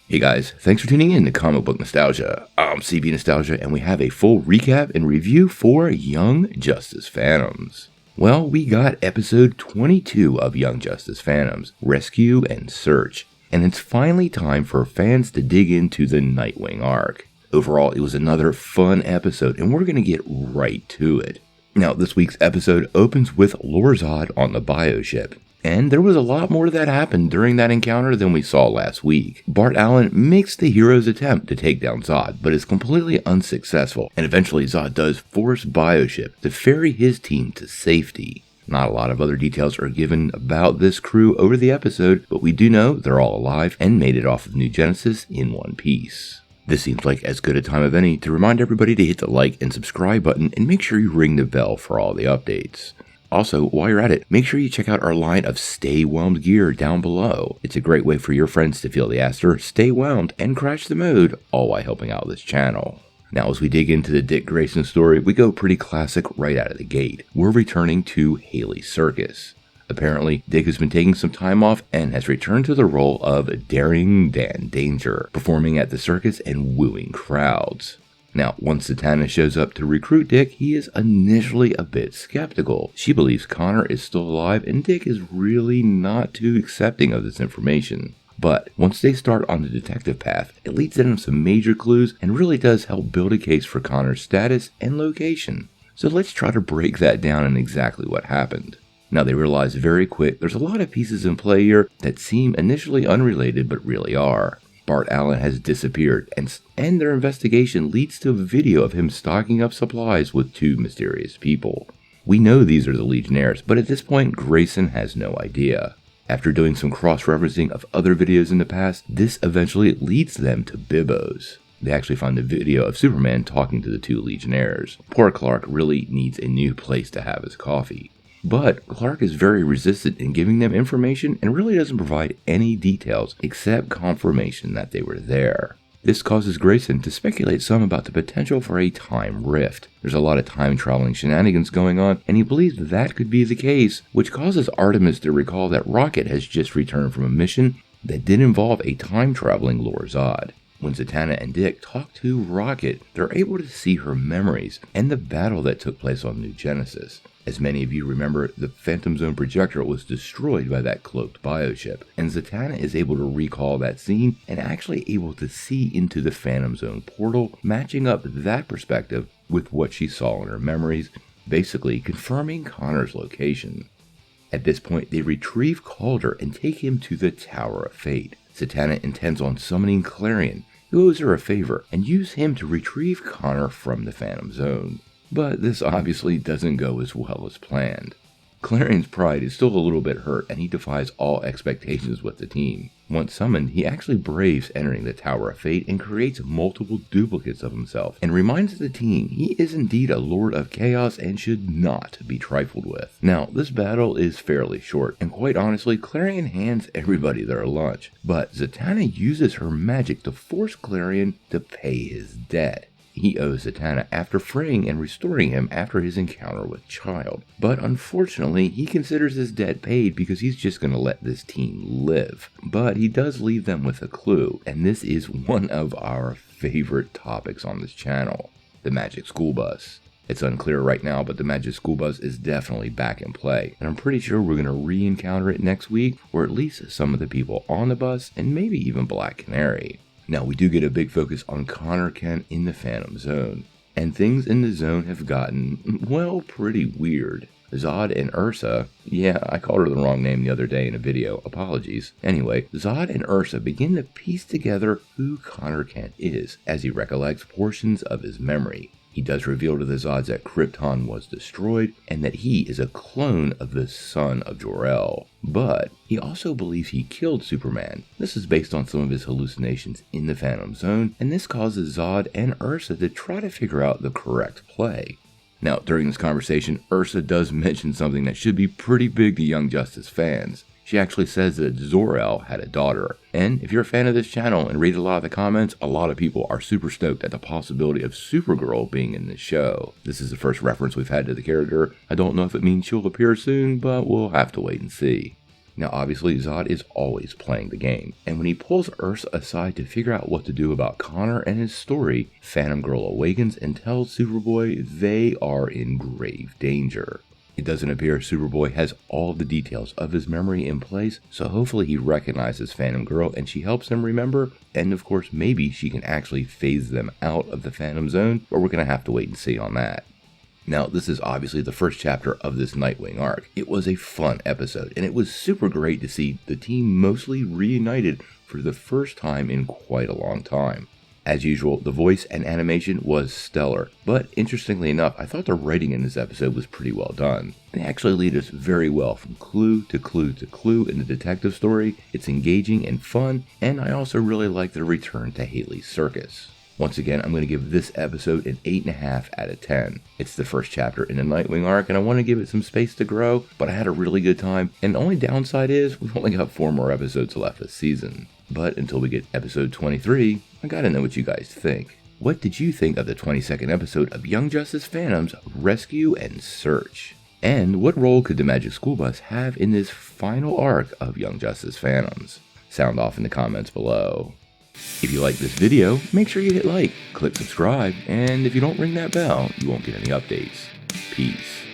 Hey guys, thanks for tuning in to Comic Book Nostalgia. I'm CB Nostalgia, and we have a full recap and review for Young Justice Phantoms. Well, we got episode 22 of Young Justice Phantoms, Rescue and Search, and it's finally time for fans to dig into the Nightwing arc. Overall, it was another fun episode, and we're going to get right to it. Now, this week's episode opens with Lord Zod on the bioship. And there was a lot more that happened during that encounter than we saw last week. Bart Allen makes the hero's attempt to take down Zod, but is completely unsuccessful, and eventually Zod does force Bioship to ferry his team to safety. Not a lot of other details are given about this crew over the episode, but we do know they're all alive and made it off of New Genesis in one piece. This seems like as good a time of any to remind everybody to hit the like and subscribe button and make sure you ring the bell for all the updates. Also, while you're at it, make sure you check out our line of Stay Whelmed gear down below. It's a great way for your friends to feel the Aster, stay whelmed, and crash the mode, all while helping out this channel. Now, as we dig into the Dick Grayson story, we go pretty classic right out of the gate. We're returning to Haley's Circus. Apparently, Dick has been taking some time off and has returned to the role of Daring Dan Danger, performing at the circus and wooing crowds. Now, once Zatanna shows up to recruit Dick, he is initially a bit skeptical. She believes Connor is still alive, and Dick is really not too accepting of this information. But once they start on the detective path, it leads them to some major clues and really does help build a case for Connor's status and location. So let's try to break that down and exactly what happened. Now, they realize very quick there's a lot of pieces in play here that seem initially unrelated but really are. Bart Allen has disappeared, and their investigation leads to a video of him stocking up supplies with two mysterious people. We know these are the Legionnaires, but at this point, Grayson has no idea. After doing some cross-referencing of other videos in the past, this eventually leads them to Bibbo's. They actually find a video of Superman talking to the two Legionnaires. Poor Clark really needs a new place to have his coffee. But Clark is very resistant in giving them information and really doesn't provide any details except confirmation that they were there. This causes Grayson to speculate some about the potential for a time rift. There's a lot of time traveling shenanigans going on, and he believes that could be the case, which causes Artemis to recall that Rocket has just returned from a mission that did involve a time traveling Lord Zod. When Zatanna and Dick talk to Rocket, they're able to see her memories and the battle that took place on New Genesis. As many of you remember, the Phantom Zone projector was destroyed by that cloaked bioship, and Zatanna is able to recall that scene and actually able to see into the Phantom Zone portal, matching up that perspective with what she saw in her memories, basically confirming Connor's location. At this point, they retrieve Calder and take him to the Tower of Fate. Zatanna intends on summoning Clarion, who owes her a favor, and use him to retrieve Connor from the Phantom Zone. But this obviously doesn't go as well as planned. Clarion's pride is still a little bit hurt, and he defies all expectations with the team. Once summoned, he actually braves entering the Tower of Fate and creates multiple duplicates of himself, and reminds the team he is indeed a Lord of Chaos and should not be trifled with. Now, this battle is fairly short, and quite honestly, Clarion hands everybody their lunch, but Zatanna uses her magic to force Clarion to pay his debt. He owes Zatanna after freeing and restoring him after his encounter with Child. But unfortunately, he considers his debt paid because he's just going to let this team live. But he does leave them with a clue, and this is one of our favorite topics on this channel, the Magic School Bus. It's unclear right now, but the Magic School Bus is definitely back in play, and I'm pretty sure we're going to re-encounter it next week, or at least some of the people on the bus, and maybe even Black Canary. Now, we do get a big focus on Connor Kent in the Phantom Zone, and things in the zone have gotten, well, pretty weird. Zod and Ursa, yeah, I called her the wrong name the other day in a video, apologies. Anyway, Zod and Ursa begin to piece together who Connor Kent is, as he recollects portions of his memory. He does reveal to the Zods that Krypton was destroyed and that he is a clone of the son of Jor-El. But he also believes he killed Superman. This is based on some of his hallucinations in the Phantom Zone, and this causes Zod and Ursa to try to figure out the correct play. Now, during this conversation, Ursa does mention something that should be pretty big to Young Justice fans. She actually says that Zor-El had a daughter. And if you're a fan of this channel and read a lot of the comments, a lot of people are super stoked at the possibility of Supergirl being in this show. This is the first reference we've had to the character. I don't know if it means she'll appear soon, but we'll have to wait and see. Now obviously Zod is always playing the game, and when he pulls Ursa aside to figure out what to do about Connor and his story, Phantom Girl awakens and tells Superboy they are in grave danger. It doesn't appear Superboy has all of the details of his memory in place, so hopefully he recognizes Phantom Girl and she helps him remember, and of course maybe she can actually phase them out of the Phantom Zone, but we're going to have to wait and see on that. Now, this is obviously the first chapter of this Nightwing arc. It was a fun episode, and it was super great to see the team mostly reunited for the first time in quite a long time. As usual, the voice and animation was stellar, but interestingly enough, I thought the writing in this episode was pretty well done. They actually lead us very well from clue to clue to clue in the detective story. It's engaging and fun, and I also really like the return to Haley's circus. Once again, I'm going to give this episode an 8.5 out of 10. It's the first chapter in the Nightwing arc, and I want to give it some space to grow, but I had a really good time, and the only downside is we've only got 4 more episodes left this season. But until we get episode 23, I gotta know what you guys think. What did you think of the 22nd episode of Young Justice Phantom's Rescue and Search? And what role could the Magic School Bus have in this final arc of Young Justice Phantoms? Sound off in the comments below. If you like this video, make sure you hit like, click subscribe, and if you don't ring that bell, you won't get any updates. Peace.